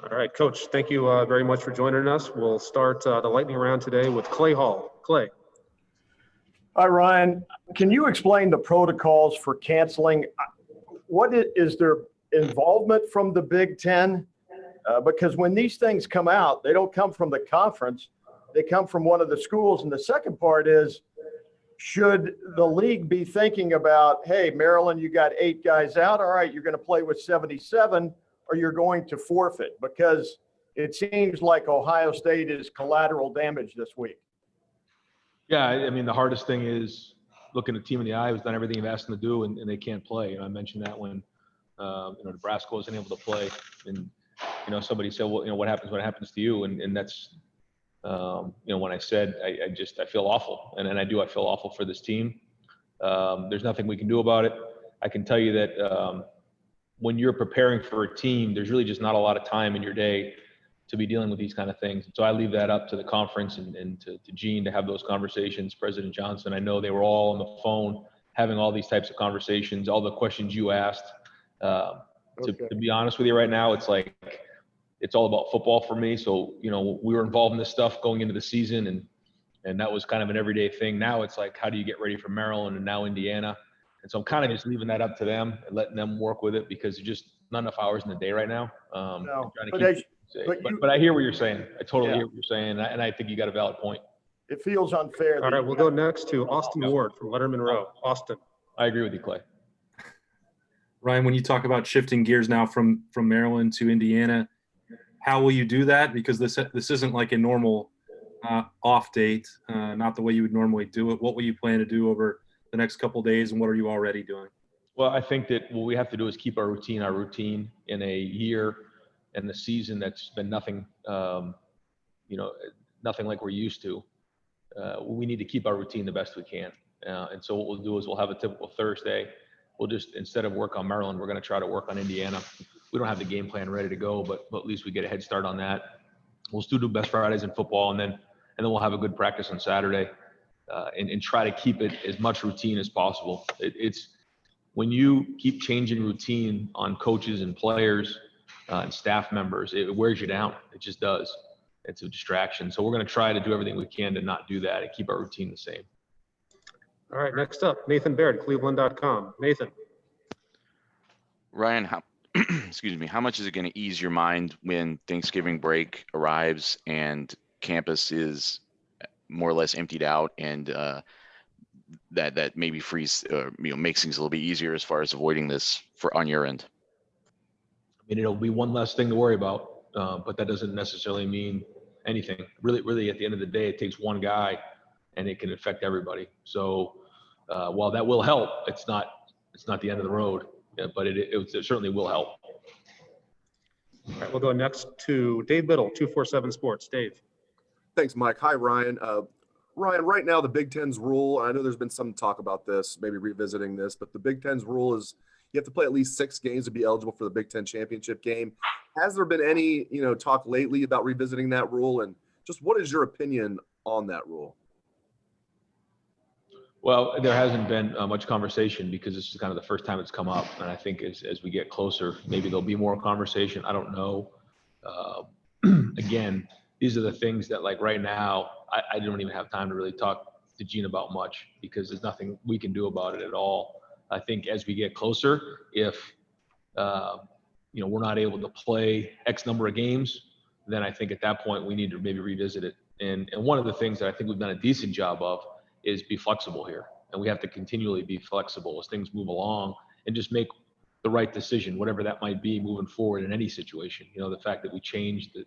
All right, Coach, thank you very much for joining us. We'll start the lightning round today with Clay Hall. Clay. Hi, Ryan. Can you explain the protocols for canceling? Is there involvement from the Big Ten? Because when these things come out, they don't come from the conference. They come from one of the schools. And the second part is, should the league be thinking about, hey, Maryland, you got 8 guys out. All right, you're going to play with 77 or you're going to forfeit, because it seems like Ohio State is collateral damage this week. Yeah, I mean, the hardest thing is looking a team in the eye who's done everything you've asked them to do, and they can't play. I mentioned that when, Nebraska wasn't able to play. And, somebody said, well, what happens when it happens to you? And that's, when I said, I feel awful. And I feel awful for this team. There's nothing we can do about it. I can tell you that when you're preparing for a team, there's really just not a lot of time in your day to be dealing with these kind of things. So I leave that up to the conference and to Gene to have those conversations. President Johnson, I know they were all on the phone having all these types of conversations, all the questions you asked. To be honest with you right now, it's like, it's all about football for me. So, we were involved in this stuff going into the season, and that was kind of an everyday thing. Now it's like, how do you get ready for Maryland and now Indiana? And so I'm kind of just leaving that up to them and letting them work with it, because there's just not enough hours in the day right now. But I hear what you're saying. I totally hear what you're saying. And I think you got a valid point. It feels unfair. All right, we'll go next to Austin Ward from Letterman Row. Austin. I agree with you, Clay. Ryan, when you talk about shifting gears now from Maryland to Indiana, how will you do that? Because this isn't like a normal off date, not the way you would normally do it. What will you plan to do over the next couple of days, and what are you already doing? Well, I think that what we have to do is keep our routine in a year and the season that's been nothing, nothing like we're used to. We need to keep our routine the best we can. And so what we'll do is we'll have a typical Thursday. We'll just, instead of work on Maryland, we're going to try to work on Indiana. We don't have the game plan ready to go, but at least we get a head start on that. We'll still do best Fridays in football, and then we'll have a good practice on Saturday, and try to keep it as much routine as possible. It's when you keep changing routine on coaches and players and staff members, it wears you down. It just does. It's a distraction. So we're going to try to do everything we can to not do that and keep our routine the same. All right, next up, Nathan Baird, Cleveland.com. Nathan. Ryan, how much is it going to ease your mind when Thanksgiving break arrives and campus is more or less emptied out, and that maybe makes things a little bit easier as far as avoiding this on your end? I mean, it'll be one less thing to worry about, but that doesn't necessarily mean anything. Really, at the end of the day, it takes one guy, and it can affect everybody. So while that will help, it's not the end of the road, but it certainly will help. All right, we'll go next to Dave Biddle, 247 Sports. Dave. Thanks, Mike. Hi, Ryan. Ryan, right now the Big Ten's rule, I know there's been some talk about this, maybe revisiting this, but the Big Ten's rule is you have to play at least 6 games to be eligible for the Big Ten championship game. Has there been any, talk lately about revisiting that rule? And just what is your opinion on that rule? Well, there hasn't been much conversation because this is kind of the first time it's come up. And I think as we get closer, maybe there'll be more conversation. I don't know. Again, these are the things that, like, right now, I don't even have time to really talk to Gene about much, because there's nothing we can do about it at all. I think as we get closer, if, we're not able to play X number of games, then I think at that point we need to maybe revisit it. And one of the things that I think we've done a decent job of is be flexible here. And we have to continually be flexible as things move along and just make the right decision, whatever that might be moving forward in any situation. The fact that we changed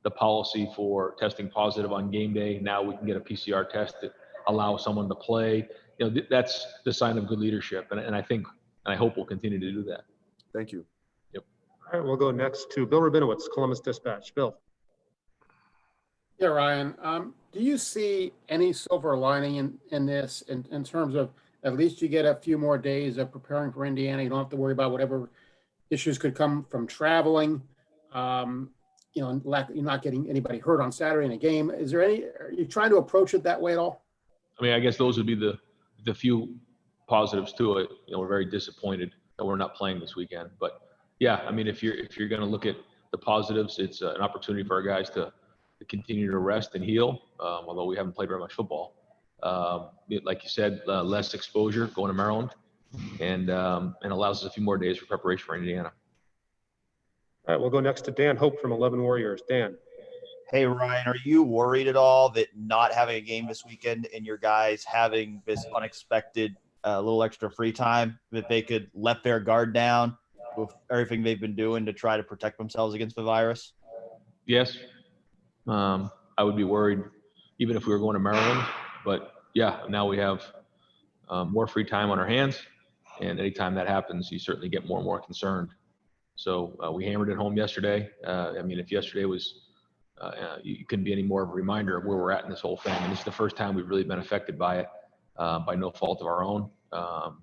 the policy for testing positive on game day. Now we can get a PCR test that allows someone to play. That's the sign of good leadership. And I hope we'll continue to do that. Thank you. Yep. All right, we'll go next to Bill Rabinowitz, Columbus Dispatch. Bill. Yeah, Ryan, do you see any silver lining in this in terms of at least you get a few more days of preparing for Indiana? You don't have to worry about whatever issues could come from traveling. You're not getting anybody hurt on Saturday in a game. Are you trying to approach it that way at all? I mean, I guess those would be the few positives to it. We're very disappointed that we're not playing this weekend. But yeah, I mean, if you're going to look at the positives. It's an opportunity for our guys to continue to rest and heal, although we haven't played very much football. Like you said, less exposure going to Maryland, and allows us a few more days for preparation for Indiana. All right, we'll go next to Dan Hope from 11 Warriors. Dan. Hey, Ryan, are you worried at all that not having a game this weekend and your guys having this unexpected little extra free time, that they could let their guard down with everything they've been doing to try to protect themselves against the virus? Yes, I would be worried even if we were going to Maryland. But yeah, now we have more free time on our hands, and anytime that happens, you certainly get more and more concerned. So we hammered it home yesterday. I mean, if yesterday was, you couldn't be any more of a reminder of where we're at in this whole thing. And this is the first time we've really been affected by it, by no fault of our own.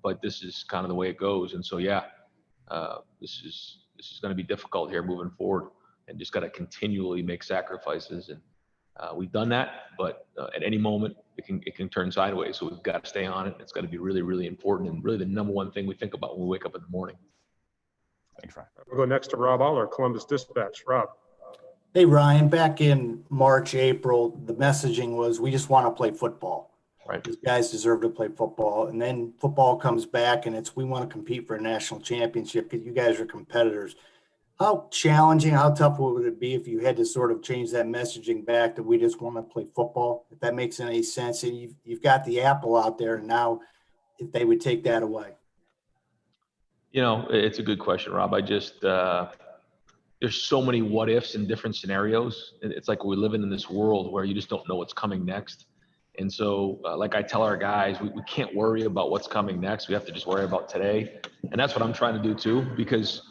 But this is kind of the way it goes. And so, yeah, this is going to be difficult here moving forward, and just got to continually make sacrifices. And we've done that, but at any moment it can turn sideways. So we've got to stay on it. It's got to be really, really important, and really the number one thing we think about when we wake up in the morning. Thanks, Ryan. We'll go next to Rob Aller, Columbus Dispatch. Rob. Hey, Ryan, back in March, April, the messaging was we just want to play football. Right. These guys deserve to play football. And then football comes back and it's we want to compete for a national championship because you guys are competitors. How challenging, how tough would it be if you had to sort of change that messaging back to we just want to play football, if that makes any sense? And you've got the apple out there, and now if they would take that away. You know, it's a good question, Rob. I just there's so many what ifs and different scenarios. It's like we're living in this world where you just don't know what's coming next. And so, like I tell our guys, we can't worry about what's coming next. We have to just worry about today. And that's what I'm trying to do too, because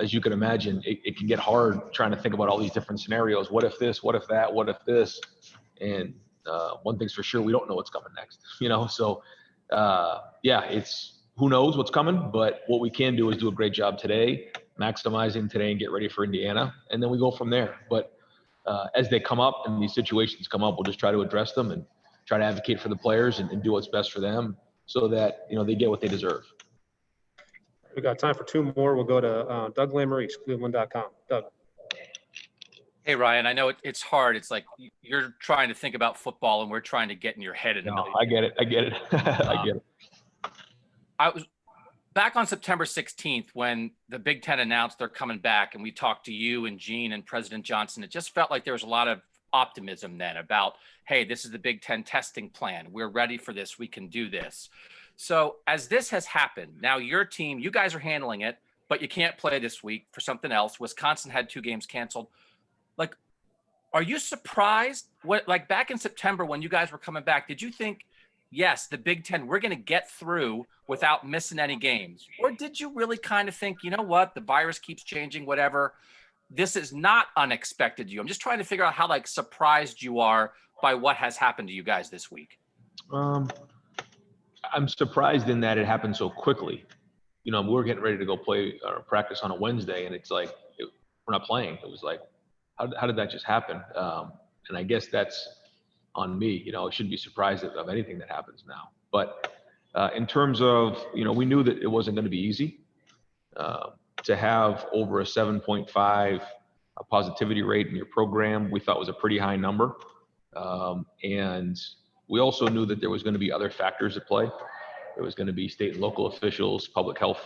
as you can imagine, it can get hard trying to think about all these different scenarios. What if this, what if that, what if this? And one thing's for sure, we don't know what's coming next, you know? So yeah, it's, who knows what's coming, but what we can do is do a great job today, maximizing today and get ready for Indiana. And then we go from there. But as they come up and these situations come up, we'll just try to address them and try to advocate for the players and do what's best for them so that, you know, they get what they deserve. We got time for two more. We'll go to Doug Lamarice, Cleveland.com. Doug. Hey, Ryan, I know it's hard. It's like you're trying to think about football and we're trying to get in your head. No, I get it. I get it. I get it. I was back on September 16th when the Big Ten announced they're coming back, and we talked to you and Gene and President Johnson. It just felt like there was a lot of optimism then about, hey, this is the Big Ten testing plan. We're ready for this. We can do this. So as this has happened, now your team, you guys are handling it, but you can't play this week for something else. Wisconsin had 2 games canceled. Like, are you surprised? What, like back in September when you guys were coming back, did you think, yes, the Big Ten, we're going to get through without missing any games? Or did you really kind of think, you know what, the virus keeps changing, whatever, this is not unexpected to you? I'm just trying to figure out how like surprised you are by what has happened to you guys this week. I'm surprised in that it happened so quickly. You know, we're getting ready to go play or practice on a Wednesday, and it's like, we're not playing. It was like, how did that just happen? And I guess that's on me. You know, I shouldn't be surprised of anything that happens now. But in terms of, you know, we knew that it wasn't going to be easy. To have over a 7.5 positivity rate in your program, we thought was a pretty high number. And we also knew that there was going to be other factors at play. There was going to be state and local officials, public health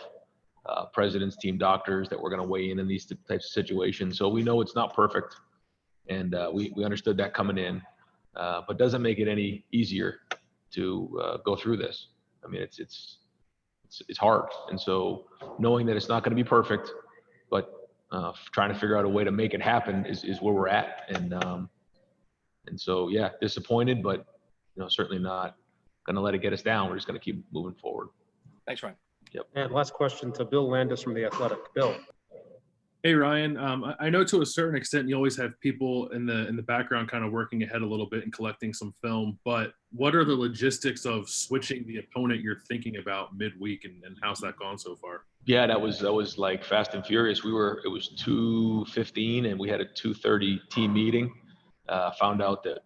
presidents, team doctors that were going to weigh in these types of situations. So we know it's not perfect. And we understood that coming in. But doesn't make it any easier to go through this. I mean, it's hard. And so knowing that it's not going to be perfect, but trying to figure out a way to make it happen is where we're at. And so, yeah, disappointed, but, you know, certainly not going to let it get us down. We're just going to keep moving forward. Thanks, Ryan. Yep. And last question to Bill Landis from The Athletic. Bill. Hey, Ryan. I know to a certain extent you always have people in the background kind of working ahead a little bit and collecting some film, but what are the logistics of switching the opponent you're thinking about midweek, and how's that gone so far? Yeah, that was like fast and furious. It was 2:15 and we had a 2:30 team meeting. Found out that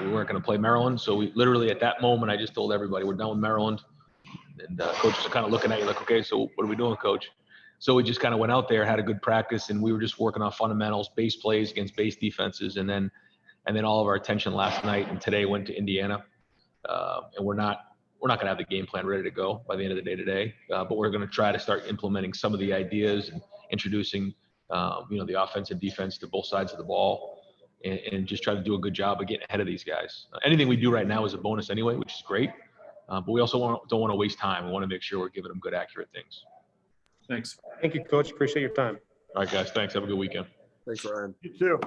we weren't going to play Maryland. So we literally at that moment, I just told everybody we're done with Maryland. And coaches are kind of looking at you like, okay, so what are we doing, coach? So we just kind of went out there, had a good practice, and we were just working on fundamentals, base plays against base defenses, and then all of our attention last night and today went to Indiana. And we're not going to have the game plan ready to go by the end of the day today, but we're going to try to start implementing some of the ideas and introducing, the offense and defense to both sides of the ball, and just try to do a good job of getting ahead of these guys. Anything we do right now is a bonus anyway, which is great. But we also don't want to waste time. We want to make sure we're giving them good, accurate things. Thanks. Thank you, Coach. Appreciate your time. All right, guys. Thanks. Have a good weekend. Thanks, Ryan. You too.